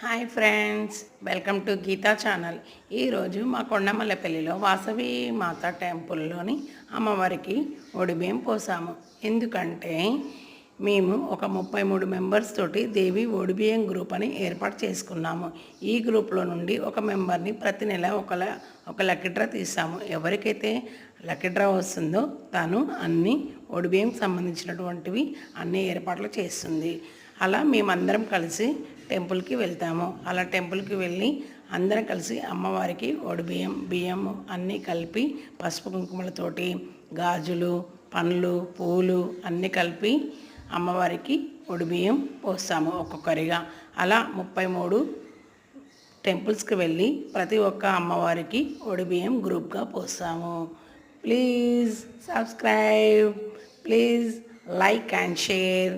Hi friends, welcome to Geeta channel. ఈరోజు మా కొండమల్లపల్లిలో వాసవి మాత టెంపుల్లోని అమ్మవారికి ఒడిబియ్యం పోసాము. ఎందుకంటే మేము ఒక 33 మెంబర్స్ తోటి దేవి ఒడిబియ్యం గ్రూప్ అని ఏర్పాటు చేసుకున్నాము. ఈ గ్రూప్లో నుండి ఒక మెంబర్ని ప్రతి నెల ఒక లక్కీ డ్రా తీసాము. ఎవరికైతే లక్కీ డ్రా వస్తుందో తను అన్ని ఒడిబియ్యం సంబంధించినటువంటివి అన్ని ఏర్పాట్లు చేస్తుంది. అలా మేమందరం కలిసి టెంపుల్కి వెళ్తాము. అలా టెంపుల్కి వెళ్ళి అందరం కలిసి అమ్మవారికి బియ్యం అన్నీ కలిపి పసుపు కుంకుమలతోటి గాజులు, పండ్లు, పూలు అన్నీ కలిపి అమ్మవారికి బియ్యం పోస్తాము ఒక్కొక్కరిగా. అలా 33 టెంపుల్స్కి వెళ్ళి ప్రతి ఒక్క అమ్మవారికి బియ్యం గ్రూప్గా పోస్తాము. Please subscribe, please like and share.